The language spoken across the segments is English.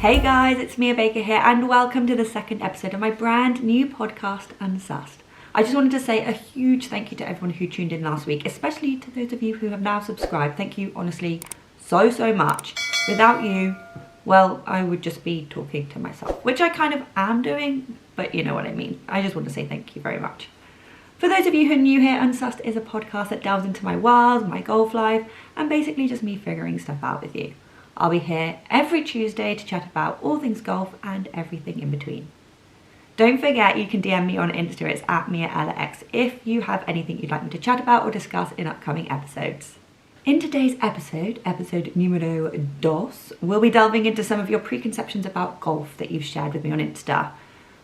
Hey guys, it's Mia Baker here and welcome to the second episode of my brand new podcast, Unsussed. I just wanted to say a huge thank you to everyone who tuned in last week, especially to those of you who have now subscribed. Thank you honestly so much. Without you, well, I would just be talking to myself, which I kind of am doing, but you know what I mean. I just want to say thank you very much. For those of you who are new here, Unsussed is a podcast that delves into my world, my golf life, and basically just me figuring stuff out with you. I'll be here every Tuesday to chat about all things golf and everything in between. Don't forget you can DM me on Insta, it's @MiaEllaX, if you have anything you'd like me to chat about or discuss in upcoming episodes. In today's episode numero dos, we'll be delving into some of your preconceptions about golf that you've shared with me on Insta.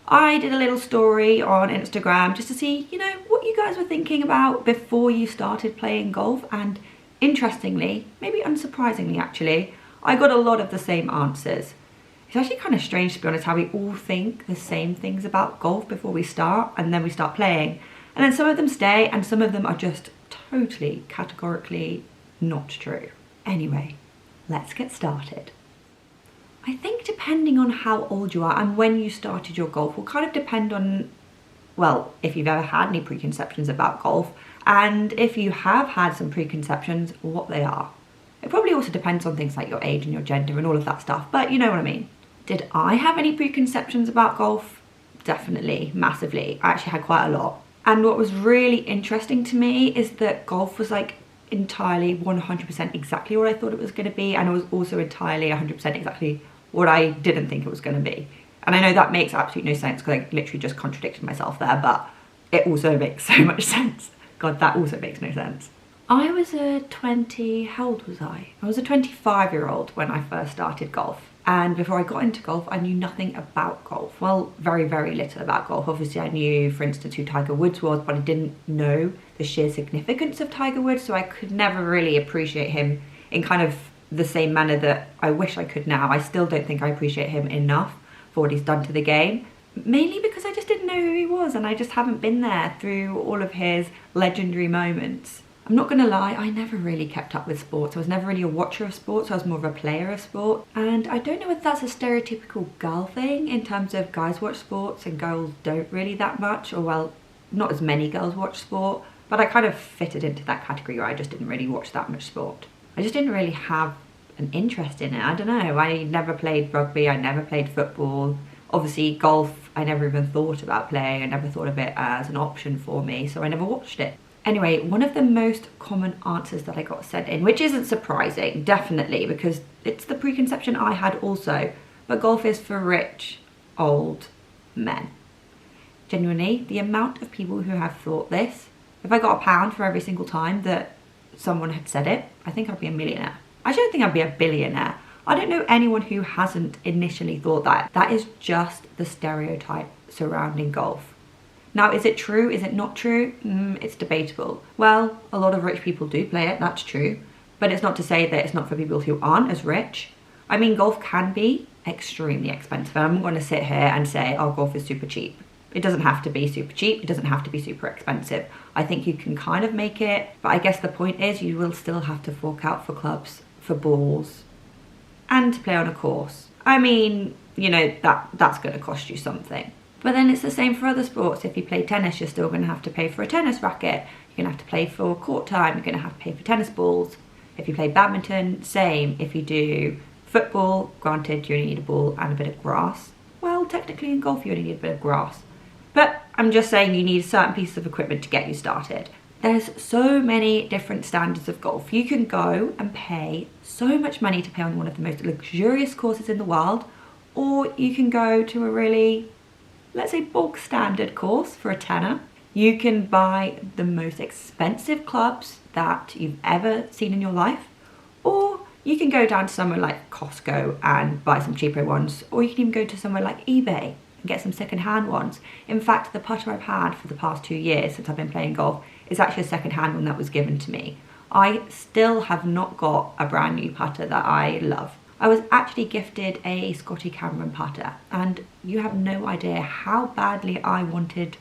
I did a little story on Instagram just to see, what you guys were thinking about before you started playing golf, and interestingly, maybe unsurprisingly actually, I got a lot of the same answers. It's actually kind of strange, to be honest, how we all think the same things about golf before we start and then we start playing. And then some of them stay and some of them are just totally categorically not true. Anyway, let's get started. I think depending on how old you are and when you started your golf will kind of depend on, well, if you've ever had any preconceptions about golf, and if you have had some preconceptions, what they are. It probably also depends on things like your age and your gender and all of that stuff, but you know what I mean. Did I have any preconceptions about golf? Definitely, massively. I actually had quite a lot. And what was really interesting to me is that golf was like entirely 100% exactly what I thought it was going to be, and it was also entirely 100% exactly what I didn't think it was going to be. And I know that makes absolutely no sense because I literally just contradicted myself there, but it also makes so much sense. God, that also makes no sense. I was how old was I? I was a 25-year-old when I first started golf. And before I got into golf, I knew nothing about golf. Well, very, very little about golf. Obviously, I knew, for instance, who Tiger Woods was, but I didn't know the sheer significance of Tiger Woods, so I could never really appreciate him in kind of the same manner that I wish I could now. I still don't think I appreciate him enough for what he's done to the game. Mainly because I just didn't know who he was and I just haven't been there through all of his legendary moments. I'm not gonna lie, I never really kept up with sports. I was never really a watcher of sports, I was more of a player of sport. And I don't know if that's a stereotypical girl thing in terms of guys watch sports and girls don't really that much, or well, not as many girls watch sport, but I kind of fitted into that category where I just didn't really watch that much sport. I just didn't really have an interest in it, I don't know. I never played rugby, I never played football. Obviously golf, I never even thought about playing, I never thought of it as an option for me, so I never watched it. Anyway, one of the most common answers that I got sent in, which isn't surprising, definitely, because it's the preconception I had also, but golf is for rich, old men. Genuinely, the amount of people who have thought this, if I got £1 for every single time that someone had said it, I think I'd be a millionaire. I don't think I'd be a billionaire. I don't know anyone who hasn't initially thought that. That is just the stereotype surrounding golf. Now, is it true? Is it not true? It's debatable. Well, a lot of rich people do play it, that's true. But it's not to say that it's not for people who aren't as rich. I mean, golf can be extremely expensive. I'm not going to sit here and say, oh, golf is super cheap. It doesn't have to be super cheap. It doesn't have to be super expensive. I think you can kind of make it. But I guess the point is you will still have to fork out for clubs, for balls, and to play on a course. I mean, that's going to cost you something. But then it's the same for other sports. If you play tennis, you're still going to have to pay for a tennis racket. You're going to have to pay for court time. You're going to have to pay for tennis balls. If you play badminton, same. If you do football, granted, you only need a ball and a bit of grass. Well, technically in golf, you only need a bit of grass. But I'm just saying you need certain pieces of equipment to get you started. There's so many different standards of golf. You can go and pay so much money to play on one of the most luxurious courses in the world, or you can go to a really, let's say, bog standard course for a tenner. You can buy the most expensive clubs that you've ever seen in your life, or you can go down to somewhere like Costco and buy some cheaper ones, or you can even go to somewhere like eBay and get some second-hand ones. In fact, the putter I've had for the past 2 years since I've been playing golf is actually a second-hand one that was given to me. I still have not got a brand new putter that I love. I was actually gifted a Scotty Cameron putter, and you have no idea how badly I wanted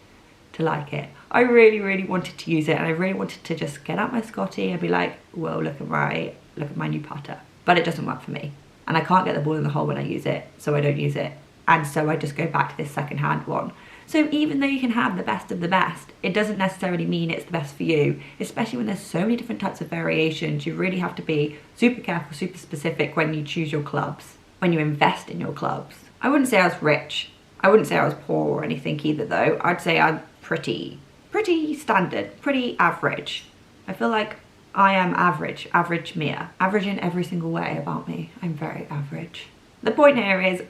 to like it. I really, really wanted to use it, and I really wanted to just get out my Scotty and be like, whoa, look at my new putter. But it doesn't work for me. and I can't get the ball in the hole when I use it, so I don't use it. And so I just go back to this second-hand one. So even though you can have the best of the best, it doesn't necessarily mean it's the best for you, especially when there's so many different types of variations. You really have to be super careful, super specific when you choose your clubs, when you invest in your clubs. I wouldn't say I was rich. I wouldn't say I was poor or anything either though. I'd say I'm pretty standard, pretty average. I feel like I am average Mia. Average in every single way about me. I'm very average. The point here is,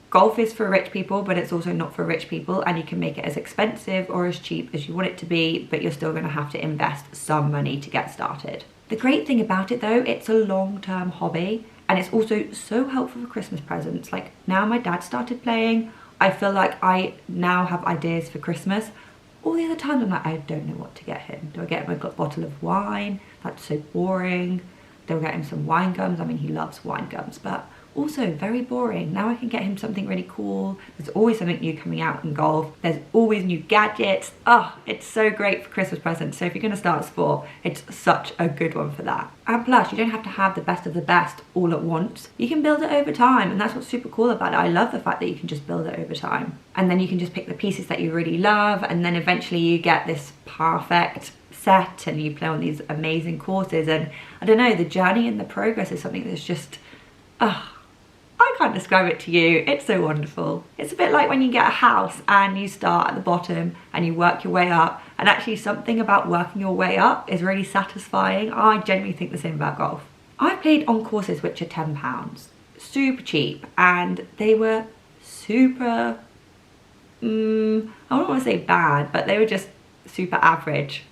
golf is for rich people, but it's also not for rich people, and you can make it as expensive or as cheap as you want it to be, but you're still going to have to invest some money to get started. The great thing about it though, it's a long-term hobby, and it's also so helpful for Christmas presents. Like now my dad started playing, I feel like I now have ideas for Christmas. All the other times I'm like, I don't know what to get him. Do I get him a bottle of wine? That's so boring. Do I get him some wine gums? I mean, he loves wine gums, but also very boring. Now I can get him something really cool. There's always something new coming out in golf. There's always new gadgets. Oh, it's so great for Christmas presents. So if you're gonna start a sport, it's such a good one for that. And plus, you don't have to have the best of the best all at once. You can build it over time, and that's what's super cool about it. I love the fact that you can just build it over time. And then you can just pick the pieces that you really love, and then eventually you get this perfect set and you play on these amazing courses. And I don't know, the journey and the progress is something that's just, I can't describe it to you. It's so wonderful. It's a bit like when you get a house and you start at the bottom and you work your way up, and actually something about working your way up is really satisfying. I genuinely think the same about golf. I've played on courses which are £10, super cheap, and they were super, I don't want to say bad, but they were just super average.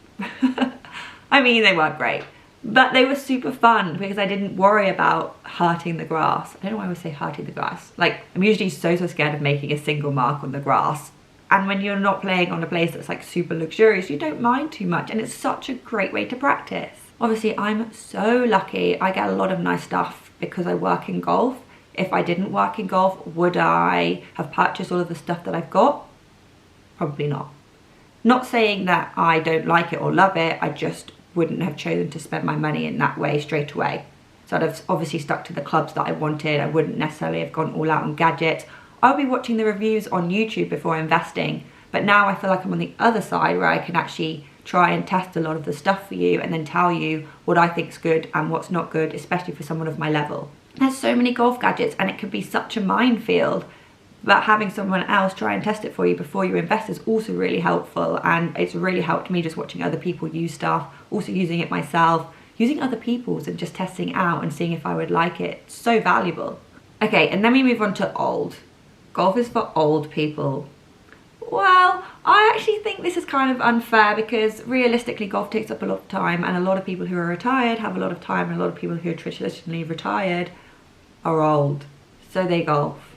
I mean, they weren't great. But they were super fun because I didn't worry about hurting the grass. I don't know why I would say hurting the grass. Like, I'm usually so scared of making a single mark on the grass. And when you're not playing on a place that's like super luxurious, you don't mind too much. And it's such a great way to practice. Obviously, I'm so lucky. I get a lot of nice stuff because I work in golf. If I didn't work in golf, would I have purchased all of the stuff that I've got? Probably not. Not saying that I don't like it or love it, I just wouldn't have chosen to spend my money in that way straight away. So I'd have obviously stuck to the clubs that I wanted. I wouldn't necessarily have gone all out on gadgets. I'll be watching the reviews on YouTube before investing, but now I feel like I'm on the other side where I can actually try and test a lot of the stuff for you and then tell you what I think's good and what's not good, especially for someone of my level. There's so many golf gadgets and it can be such a minefield, but having someone else try and test it for you before you invest is also really helpful, and it's really helped me just watching other people use stuff, also using it myself, using other people's and just testing it out and seeing if I would like it. It's so valuable. Okay, and then we move on to old. Golf is for old people. Well, I actually think this is kind of unfair because realistically golf takes up a lot of time, and a lot of people who are retired have a lot of time, and a lot of people who are traditionally retired are old, so they golf.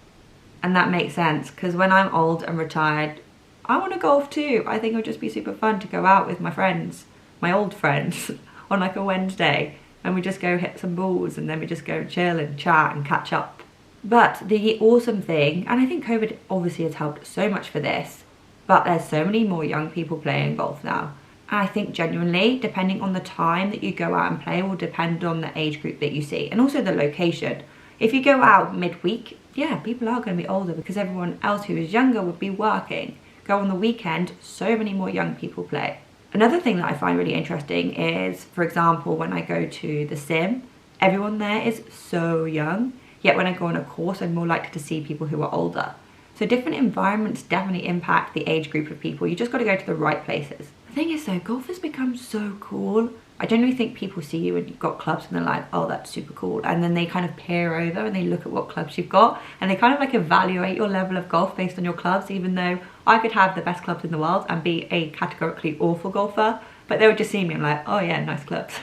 And that makes sense because when I'm old and retired, I want to golf too. I think it would just be super fun to go out with my friends, my old friends, on like a Wednesday, and we just go hit some balls and then we just go chill and chat and catch up. But the awesome thing, and I think COVID obviously has helped so much for this, but there's so many more young people playing golf now. And I think genuinely, depending on the time that you go out and play will depend on the age group that you see, and also the location. If you go out midweek, yeah, people are going to be older because everyone else who is younger would be working. Go on the weekend, so many more young people play. Another thing that I find really interesting is, for example, when I go to the sim, everyone there is so young, yet when I go on a course, I'm more likely to see people who are older. So different environments definitely impact the age group of people. You just got to go to the right places. The thing is though, golf has become so cool. I generally think people see you and you've got clubs and they're like, oh, that's super cool. And then they kind of peer over and they look at what clubs you've got and they kind of like evaluate your level of golf based on your clubs, even though I could have the best clubs in the world and be a categorically awful golfer, but they would just see me and like, oh yeah, nice clubs.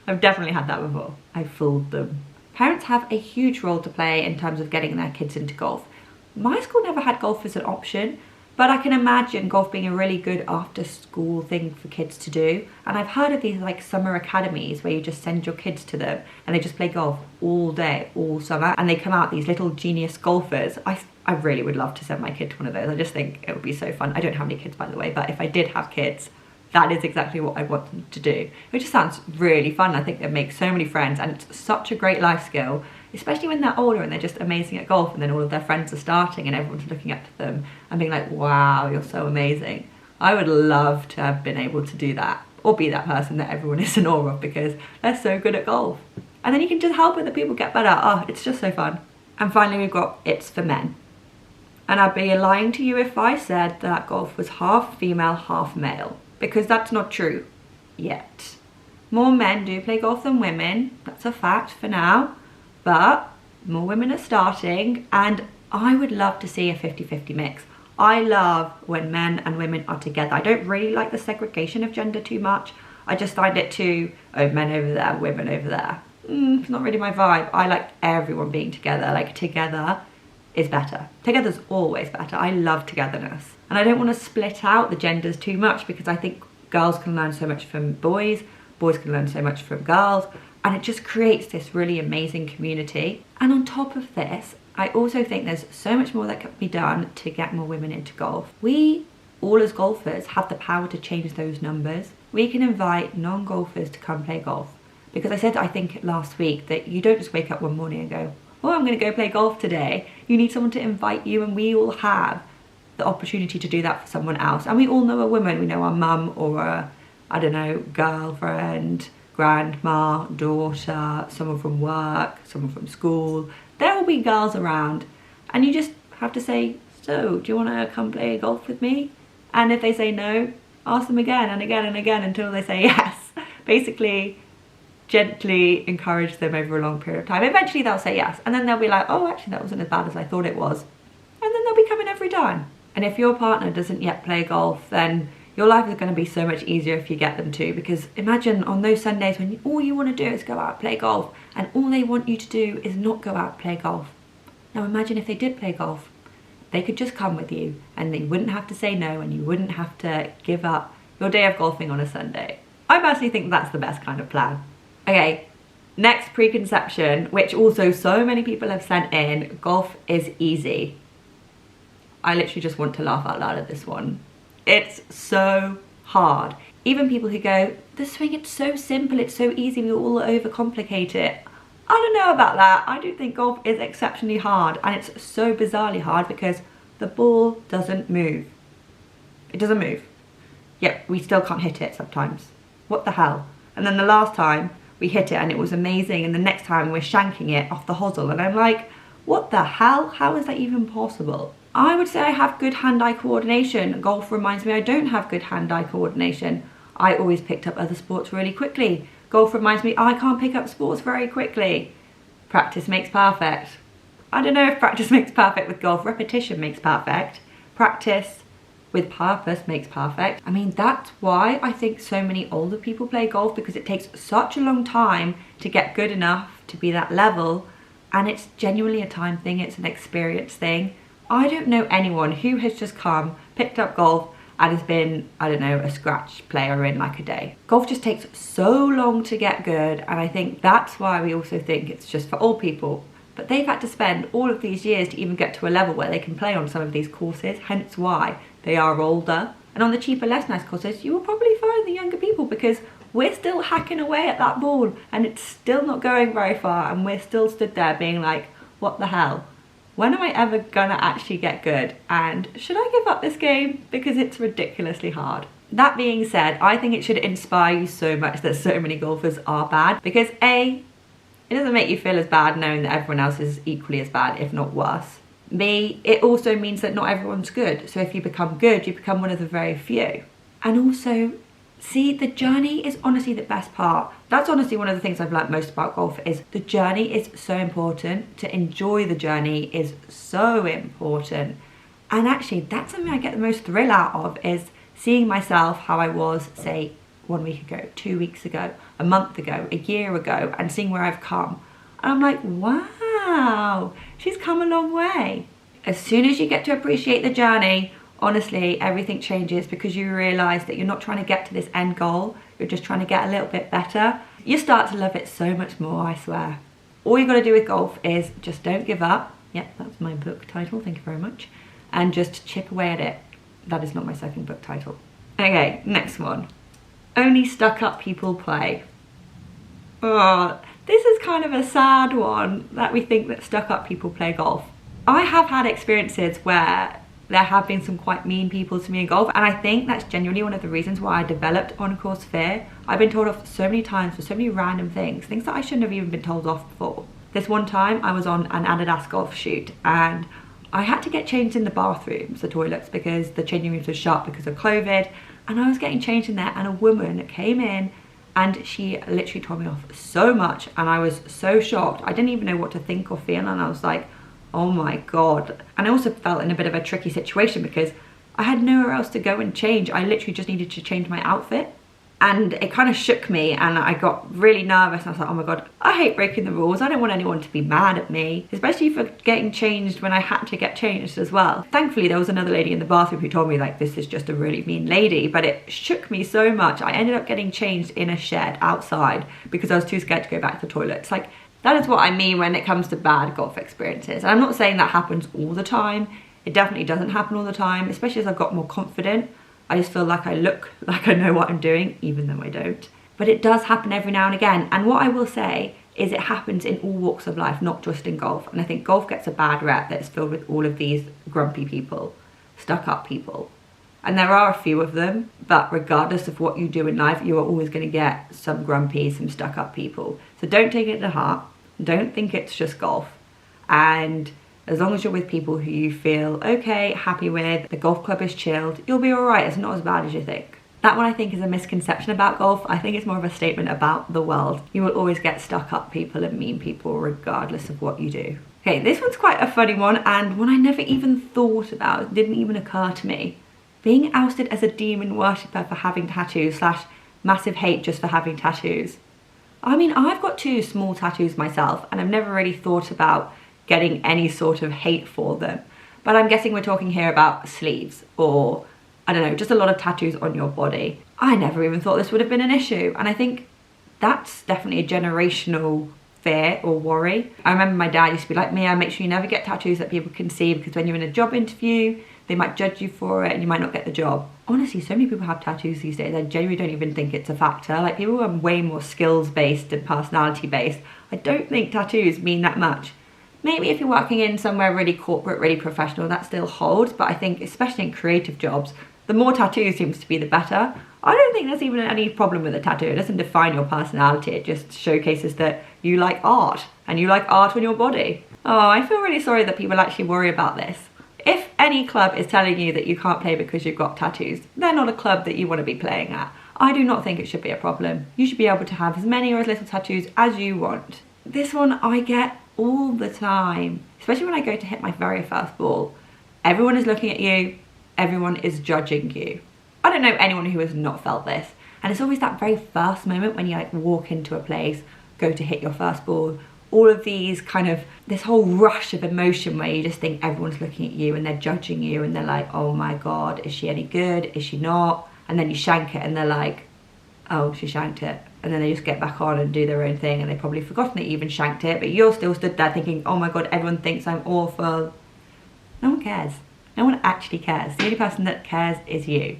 I've definitely had that before. I fooled them. Parents have a huge role to play in terms of getting their kids into golf. My school never had golf as an option, but I can imagine golf being a really good after school thing for kids to do. And I've heard of these like summer academies where you just send your kids to them and they just play golf all day, all summer, and they come out these little genius golfers. I really would love to send my kid to one of those. I just think it would be so fun. I don't have any kids, by the way, but if I did have kids, that is exactly what I want them to do. It just sounds really fun. I think they'd make so many friends and it's such a great life skill. especially when they're older and they're just amazing at golf, and then all of their friends are starting and everyone's looking up to them and being like, wow, you're so amazing. I would love to have been able to do that, or be that person that everyone is in awe of because they're so good at golf. And then you can just help other people get better. Oh, it's just so fun. And finally we've got it's for men. And I'd be lying to you if I said that golf was half female, half male, because that's not true yet. More men do play golf than women, that's a fact for now, but more women are starting, and I would love to see a 50-50 mix. I love when men and women are together. I don't really like the segregation of gender too much. I just find it too, oh, men over there, women over there. It's not really my vibe. I like everyone being together. Like, together is better. Together's always better. I love togetherness. And I don't want to split out the genders too much, because I think girls can learn so much from boys, boys can learn so much from girls, and it just creates this really amazing community. And on top of this, I also think there's so much more that can be done to get more women into golf. We, all as golfers, have the power to change those numbers. We can invite non-golfers to come play golf. Because I said, I think last week, that you don't just wake up one morning and go, oh, I'm going to go play golf today. You need someone to invite you, and we all have the opportunity to do that for someone else. And we all know a woman. We know our mum or a, I don't know, girlfriend, grandma, daughter, someone from work, someone from school. There will be girls around, and you just have to say, so do you want to come play golf with me? And if they say no, ask them again and again and again until they say yes. Basically, gently encourage them over a long period of time. Eventually they'll say yes, and then they'll be like, oh, actually that wasn't as bad as I thought it was. And then they'll be coming every time. And if your partner doesn't yet play golf, then your life is going to be so much easier if you get them to. Because imagine on those Sundays when all you want to do is go out and play golf, and all they want you to do is not go out and play golf. Now imagine if they did play golf. They could just come with you, and they wouldn't have to say no, and you wouldn't have to give up your day of golfing on a Sunday. I personally think that's the best kind of plan. Okay, next preconception, which also so many people have sent in, golf is easy. I literally just want to laugh out loud at this one. It's so hard. Even people who go, the swing, it's so simple, it's so easy, we all overcomplicate it. I don't know about that. I do think golf is exceptionally hard, and it's so bizarrely hard because the ball doesn't move. It doesn't move. Yet we still can't hit it sometimes. What the hell? And then the last time we hit it and it was amazing, and the next time we're shanking it off the hosel, and I'm like, what the hell? How is that even possible? I would say I have good hand-eye coordination. Golf reminds me I don't have good hand-eye coordination. I always picked up other sports really quickly. Golf reminds me I can't pick up sports very quickly. Practice makes perfect. I don't know if practice makes perfect with golf. Repetition makes perfect. Practice with purpose makes perfect. I mean, that's why I think so many older people play golf, because it takes such a long time to get good enough to be that level, and it's genuinely a time thing, it's an experience thing. I don't know anyone who has just come, picked up golf, and has been, I don't know, a scratch player in like a day. Golf just takes so long to get good, and I think that's why we also think it's just for old people. But they've had to spend all of these years to even get to a level where they can play on some of these courses, hence why they are older. And on the cheaper, less nice courses, you will probably find the younger people, because we're still hacking away at that ball and it's still not going very far, and we're still stood there being like, what the hell? When am I ever gonna actually get good? And should I give up this game? Because it's ridiculously hard. That being said, I think it should inspire you so much that so many golfers are bad, because A, it doesn't make you feel as bad knowing that everyone else is equally as bad, if not worse. B, it also means that not everyone's good. So if you become good, you become one of the very few. And also, see, the journey is honestly the best part. That's honestly one of the things I've learned most about golf, is the journey is so important. To enjoy the journey is so important. And actually, that's something I get the most thrill out of, is seeing myself how I was, say, 1 week ago, 2 weeks ago, a month ago, a year ago, and seeing where I've come. And I'm like, wow, she's come a long way. As soon as you get to appreciate the journey, honestly, everything changes, because you realise that you're not trying to get to this end goal, you're just trying to get a little bit better. You start to love it so much more, I swear. All you got to do with golf is just don't give up. Yep, that's my book title, thank you very much. And just chip away at it. That is not my second book title. Okay, next one. Only stuck-up people play. Oh, this is kind of a sad one, that we think that stuck-up people play golf. I have had experiences where there have been some quite mean people to me in golf, and I think that's genuinely one of the reasons why I developed on-course fear. I've been told off so many times for so many random things that I shouldn't have even been told off before. This one time I was on an Adidas golf shoot and I had to get changed in the bathrooms, the toilets, because the changing rooms were shut because of COVID, and I was getting changed in there and a woman came in and she literally told me off so much, and I was so shocked. I didn't even know what to think or feel, and I was like, oh my God. And I also felt in a bit of a tricky situation because I had nowhere else to go and change. I literally just needed to change my outfit. And it kind of shook me and I got really nervous and I was like, oh my God, I hate breaking the rules. I don't want anyone to be mad at me, especially for getting changed when I had to get changed as well. Thankfully, there was another lady in the bathroom who told me like, this is just a really mean lady, but it shook me so much. I ended up getting changed in a shed outside because I was too scared to go back to the toilets. Like, that is what I mean when it comes to bad golf experiences. And I'm not saying that happens all the time. It definitely doesn't happen all the time, especially as I've got more confident. I just feel like I look like I know what I'm doing, even though I don't. But it does happen every now and again. And what I will say is it happens in all walks of life, not just in golf. And I think golf gets a bad rep that's filled with all of these grumpy people, stuck-up people. And there are a few of them, but regardless of what you do in life, you are always going to get some grumpy, some stuck-up people. So don't take it to heart. Don't think it's just golf. And as long as you're with people who you feel okay, happy with, the golf club is chilled, you'll be all right. It's not as bad as you think. That one I think is a misconception about golf. I think it's more of a statement about the world. You will always get stuck up people and mean people regardless of what you do. Okay, this one's quite a funny one and one I never even thought about. It didn't even occur to me. Being ousted as a demon worshipper for having tattoos / massive hate just for having tattoos. I mean, I've got 2 small tattoos myself and I've never really thought about getting any sort of hate for them. But I'm guessing we're talking here about sleeves or, I don't know, just a lot of tattoos on your body. I never even thought this would have been an issue. And I think that's definitely a generational fear or worry. I remember my dad used to be like, Mia, make sure you never get tattoos that people can see because when you're in a job interview, they might judge you for it and you might not get the job. Honestly, so many people have tattoos these days. I genuinely don't even think it's a factor. Like, people are way more skills-based and personality-based. I don't think tattoos mean that much. Maybe if you're working in somewhere really corporate, really professional, that still holds. But I think, especially in creative jobs, the more tattoos seems to be the better. I don't think there's even any problem with a tattoo. It doesn't define your personality. It just showcases that you like art and you like art on your body. Oh, I feel really sorry that people actually worry about this. If any club is telling you that you can't play because you've got tattoos, they're not a club that you want to be playing at. I do not think it should be a problem. You should be able to have as many or as little tattoos as you want. This one I get all the time, especially when I go to hit my very first ball. Everyone is looking at you, everyone is judging you. I don't know anyone who has not felt this. And it's always that very first moment when you like walk into a place, go to hit your first ball, all of these kind of, this whole rush of emotion where you just think everyone's looking at you and they're judging you and they're like, oh my God, is she any good? Is she not? And then you shank it and they're like, oh, she shanked it. And then they just get back on and do their own thing and they've probably forgotten that you even shanked it, but you're still stood there thinking, oh my God, everyone thinks I'm awful. No one cares. No one actually cares. The only person that cares is you.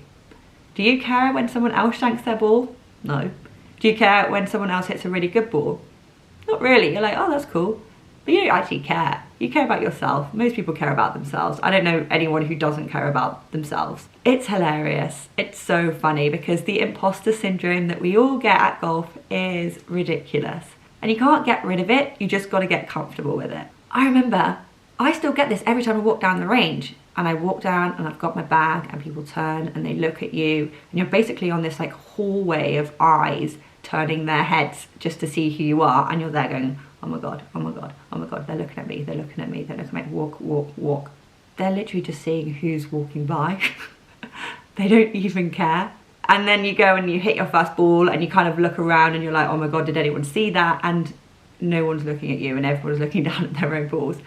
Do you care when someone else shanks their ball? No. Do you care when someone else hits a really good ball? Not really. You're like, oh, that's cool. But you don't actually care. You care about yourself. Most people care about themselves. I don't know anyone who doesn't care about themselves. It's hilarious. It's so funny because the imposter syndrome that we all get at golf is ridiculous. And you can't get rid of it. You just got to get comfortable with it. I remember, I still get this every time I walk down the range. And I walk down and I've got my bag and people turn and they look at you. And you're basically on this like hallway of eyes turning their heads just to see who you are. And you're there going, oh my God, oh my God, oh my God, they're looking at me, they're looking at me, they're looking at me, walk, walk, walk. They're literally just seeing who's walking by. They don't even care. And then you go and you hit your first ball and you kind of look around and you're like, oh my God, did anyone see that? And no one's looking at you and everyone's looking down at their own balls.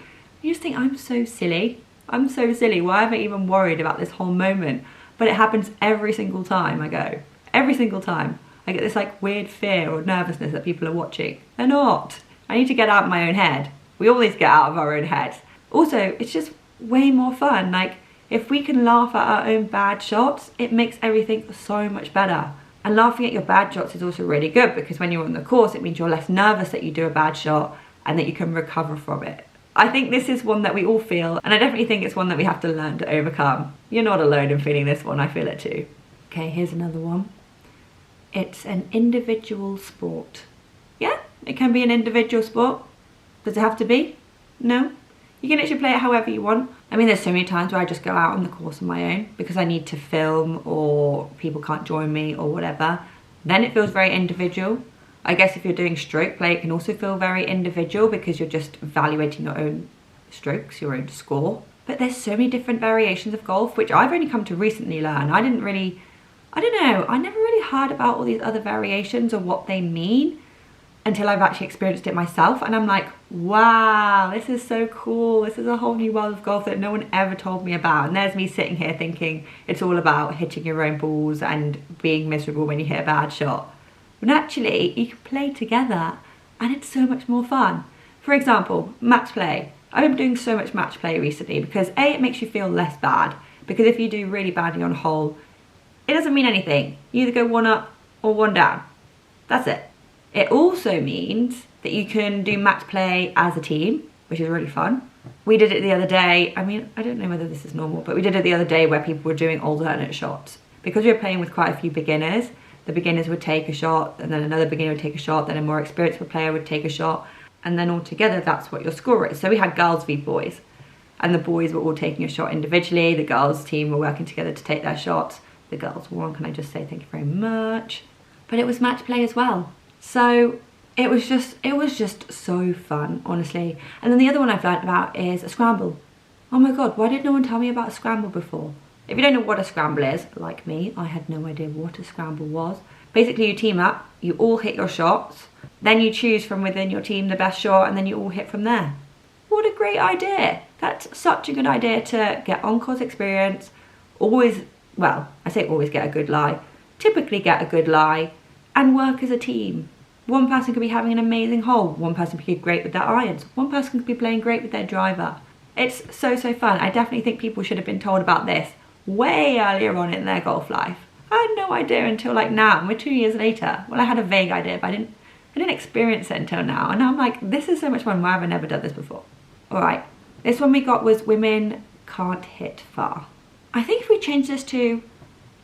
You just think, I'm so silly. I'm so silly. Why am I even worried about this whole moment? But it happens every single time I go. Every single time. I get this like weird fear or nervousness that people are watching. They're not. I need to get out of my own head. We all need to get out of our own heads. Also, it's just way more fun. Like, if we can laugh at our own bad shots, it makes everything so much better. And laughing at your bad shots is also really good, because when you're on the course, it means you're less nervous that you do a bad shot and that you can recover from it. I think this is one that we all feel, and I definitely think it's one that we have to learn to overcome. You're not alone in feeling this one, I feel it too. Okay, here's another one. It's an individual sport. Yeah, it can be an individual sport. Does it have to be? No. You can actually play it however you want. I mean, there's so many times where I just go out on the course on my own because I need to film or people can't join me or whatever. Then it feels very individual. I guess if you're doing stroke play, it can also feel very individual because you're just evaluating your own strokes, your own score. But there's so many different variations of golf, which I've only come to recently learn. I never really heard about all these other variations or what they mean until I've actually experienced it myself, and I'm like, wow, this is so cool. This is a whole new world of golf that no one ever told me about. And there's me sitting here thinking it's all about hitting your own balls and being miserable when you hit a bad shot. But actually, you can play together and it's so much more fun. For example, match play. I've been doing so much match play recently because A, it makes you feel less bad, because if you do really badly on a hole, it doesn't mean anything. You either go one up or one down. That's it. It also means that you can do match play as a team, which is really fun. We did it the other day. I mean, I don't know whether this is normal, but we did it the other day where people were doing alternate shots. Because we were playing with quite a few beginners, the beginners would take a shot, and then another beginner would take a shot, then a more experienced player would take a shot, and then all together that's what your score is. So we had girls v boys, and the boys were all taking a shot individually. The girls team were working together to take their shots. The girls won, can I just say thank you very much. But it was match play as well. So it was just so fun, honestly. And then the other one I've learned about is a scramble. Oh my God, why did no one tell me about a scramble before? If you don't know what a scramble is, like me, I had no idea what a scramble was. Basically, you team up, you all hit your shots, then you choose from within your team the best shot, and then you all hit from there. What a great idea. That's such a good idea to get on-course experience. Always, well, I say always get a good lie. Typically get a good lie. And work as a team. One person could be having an amazing hole. One person could be great with their irons. One person could be playing great with their driver. It's so fun. I definitely think people should have been told about this way earlier on in their golf life. I had no idea until like now, and we're 2 years later. Well, I had a vague idea, but I didn't experience it until now. And now I'm like, this is so much fun. Why have I never done this before? All right, this one we got was women can't hit far. I think if we change this to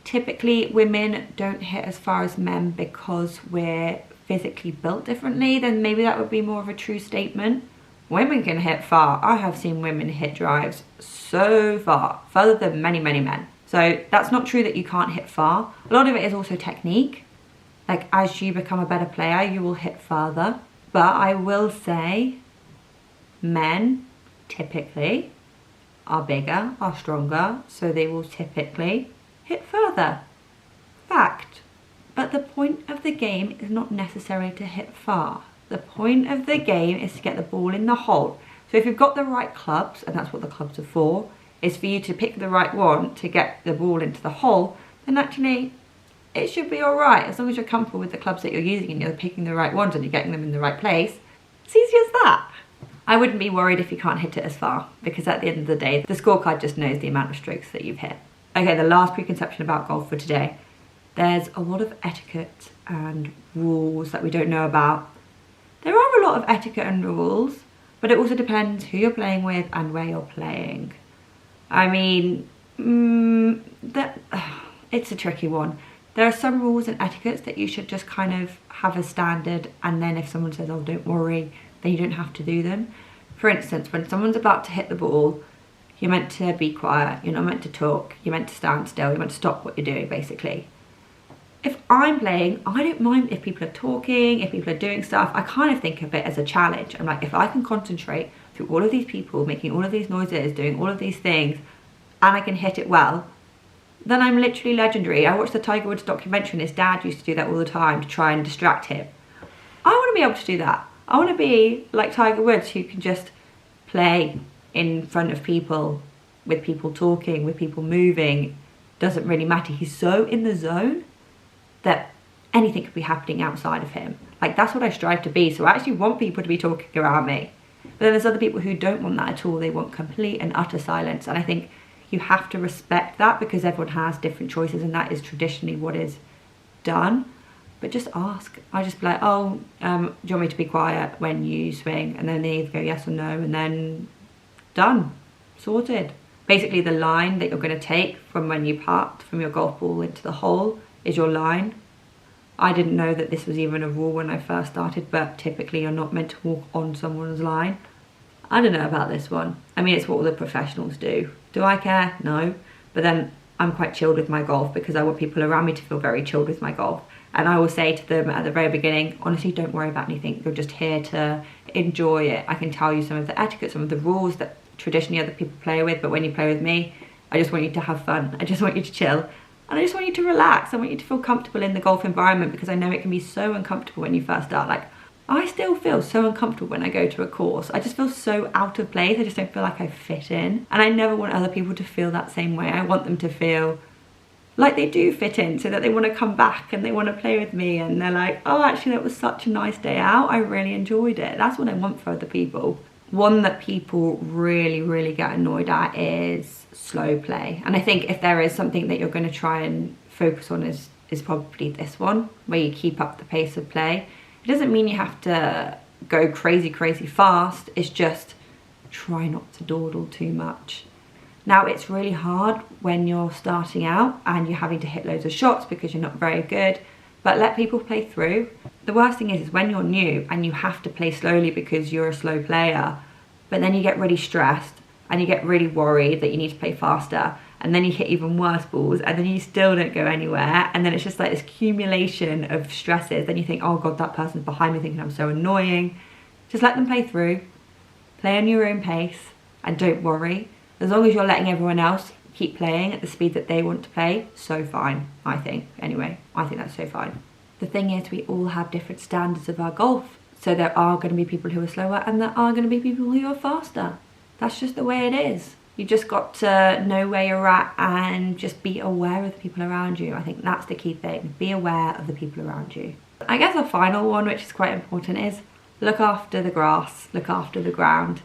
typically women don't hit as far as men because we're physically built differently, then maybe that would be more of a true statement. Women can hit far. I have seen women hit drives so far, further than many men. So that's not true that you can't hit far. A lot of it is also technique. Like as you become a better player, you will hit further. But I will say men typically are bigger, are stronger, so they will typically hit further. Fact. But the point of the game is not necessarily to hit far. The point of the game is to get the ball in the hole. So if you've got the right clubs, and that's what the clubs are for, is for you to pick the right one to get the ball into the hole, then actually it should be all right. As long as you're comfortable with the clubs that you're using and you're picking the right ones and you're getting them in the right place, it's easy as that. I wouldn't be worried if you can't hit it as far, because at the end of the day, the scorecard just knows the amount of strokes that you've hit. Okay, the last preconception about golf for today. There's a lot of etiquette and rules that we don't know about. There are a lot of etiquette and rules, but it also depends who you're playing with and where you're playing. I mean, it's a tricky one. There are some rules and etiquettes that you should just kind of have as standard, and then if someone says, oh, don't worry, then you don't have to do them. For instance, when someone's about to hit the ball, you're meant to be quiet, you're not meant to talk, you're meant to stand still, you're meant to stop what you're doing, basically. If I'm playing, I don't mind if people are talking, if people are doing stuff. I kind of think of it as a challenge. I'm like, if I can concentrate through all of these people, making all of these noises, doing all of these things, and I can hit it well, then I'm literally legendary. I watched the Tiger Woods documentary, and his dad used to do that all the time to try and distract him. I want to be able to do that. I want to be like Tiger Woods, who can just play in front of people, with people talking, with people moving. Doesn't really matter. He's so in the zone that anything could be happening outside of him. Like, that's what I strive to be. So I actually want people to be talking around me. But then there's other people who don't want that at all. They want complete and utter silence. And I think you have to respect that, because everyone has different choices, and that is traditionally what is done. But just ask. I just be like, oh, do you want me to be quiet when you swing? And then they either go yes or no, and then done, sorted. Basically the line that you're going to take from when you putt from your golf ball into the hole is your line. I didn't know that this was even a rule when I first started, but typically you're not meant to walk on someone's line. I don't know about this one. I mean, it's what all the professionals do. Do I care? No. But then I'm quite chilled with my golf because I want people around me to feel very chilled with my golf. And I will say to them at the very beginning, honestly, don't worry about anything. You're just here to enjoy it. I can tell you some of the etiquette, some of the rules that traditionally other people play with, but when you play with me, I just want you to have fun. I just want you to chill. And I just want you to relax. I want you to feel comfortable in the golf environment because I know it can be so uncomfortable when you first start. Like, I still feel so uncomfortable when I go to a course. I just feel so out of place. I just don't feel like I fit in. And I never want other people to feel that same way. I want them to feel like they do fit in, so that they want to come back and they want to play with me and they're like, oh, actually that was such a nice day out. I really enjoyed it. That's what I want for other people. One that people really get annoyed at is slow play. And I think if there is something that you're going to try and focus on is probably this one, where you keep up the pace of play. It doesn't mean you have to go crazy fast. It's just try not to dawdle too much. Now, it's really hard when you're starting out and you're having to hit loads of shots because you're not very good, but let people play through. The worst thing is when you're new and you have to play slowly because you're a slow player, but then you get really stressed and you get really worried that you need to play faster, and then you hit even worse balls and then you still don't go anywhere, and then it's just like this accumulation of stresses. Then you think, oh God, that person's behind me thinking I'm so annoying. Just let them play through, play on your own pace, and don't worry. As long as you're letting everyone else keep playing at the speed that they want to play, so fine, I think. Anyway, I think that's so fine. The thing is, we all have different standards of our golf. So there are going to be people who are slower and there are going to be people who are faster. That's just the way it is. You just got to know where you're at and just be aware of the people around you. I think that's the key thing. Be aware of the people around you. I guess a final one, which is quite important, is look after the grass, look after the ground.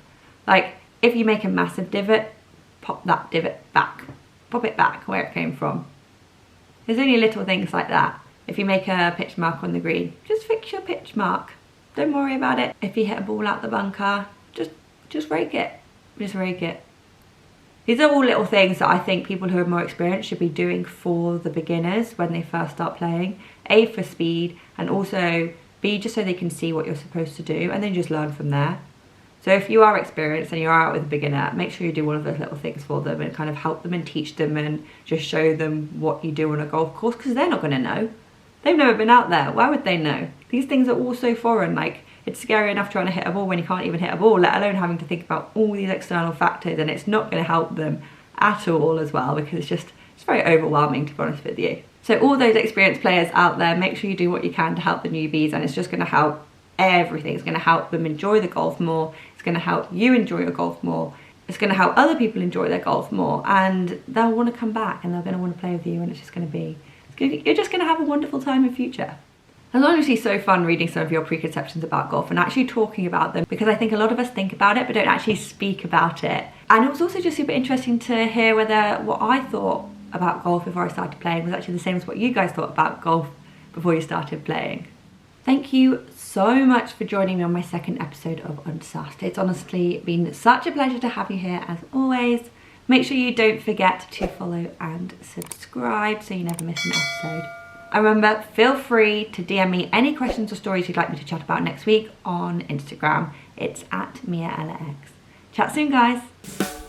Like, if you make a massive divot, pop that divot back. Pop it back where it came from. There's only little things like that. If you make a pitch mark on the green, just fix your pitch mark. Don't worry about it. If you hit a ball out the bunker, just rake it. Just rake it. These are all little things that I think people who are more experienced should be doing for the beginners when they first start playing. A, for speed, and also B, just so they can see what you're supposed to do and then just learn from there. So if you are experienced and you're out with a beginner, make sure you do one of those little things for them and kind of help them and teach them and just show them what you do on a golf course, because they're not going to know. They've never been out there. Why would they know? These things are all so foreign. Like, it's scary enough trying to hit a ball when you can't even hit a ball, let alone having to think about all these external factors, and it's not going to help them at all as well, because it's very overwhelming, to be honest with you. So all those experienced players out there, make sure you do what you can to help the newbies, and it's just going to help everything. It's going to help them enjoy the golf more. It's going to help you enjoy your golf more. It's going to help other people enjoy their golf more, and they'll want to come back and they're going to want to play with you, and it's just going to be, you're just going to have a wonderful time in future. It's honestly so fun reading some of your preconceptions about golf and actually talking about them, because I think a lot of us think about it but don't actually speak about it. And it was also just super interesting to hear whether what I thought about golf before I started playing was actually the same as what you guys thought about golf before you started playing. Thank you so much for joining me on my second episode of Unsassed. It's honestly been such a pleasure to have you here as always. Make sure you don't forget to follow and subscribe so you never miss an episode. And remember, feel free to DM me any questions or stories you'd like me to chat about next week on Instagram. It's @MiaEllaX. Chat soon, guys.